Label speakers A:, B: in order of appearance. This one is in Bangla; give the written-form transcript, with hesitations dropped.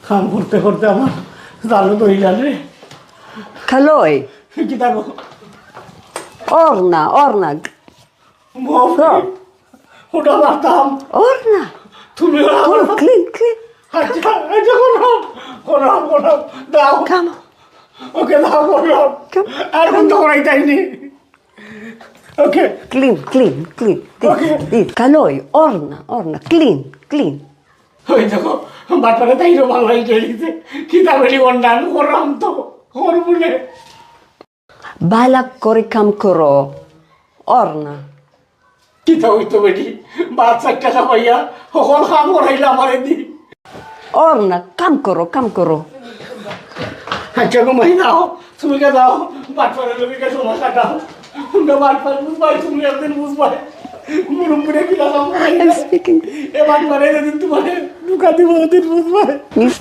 A: কাম করতে করতে আমার জানো তো জানে
B: Kaloi.
A: কি থাকো
B: Orna, orna.
A: ওটা পারতাম
B: Orna.
A: তুমি
B: Kom, clean, clean.
A: আচ্ছা আচ্ছা কোন দাও
B: Come on.
A: ওকে দাও
B: Come.
A: আর কোন তো করাই চাইনি ওকে
B: Clean, clean, clean.
A: Okay.
B: This. Kaloi, orna, orna. Clean, clean.
A: ওই দেখো বাচ্চারা তাইরও বাংলায় চলিছে কিতাবেরই অন্যান করলাম তো ওর বলে
B: Balak kori kam koro. Orna.
A: কিতা হইতো বেটি বাচ্চার টাকা পাইয়া সকল কাম করাইলে আমার দি
B: Orna, kam koro.
A: আচ্ছা ঘুমাই দাও তুমি কে দাও বাচ্চারা লোকে সময় কাটাও তোমরা বাচ্চার বুঝবাই তুমি একদিন বুঝবাই মুরুম্বুরে কি লাগাম
B: I'm speaking.
A: এবার পরে যেদিন তোমার ঢুকা দিব ওদিন বুঝবাই
B: Miss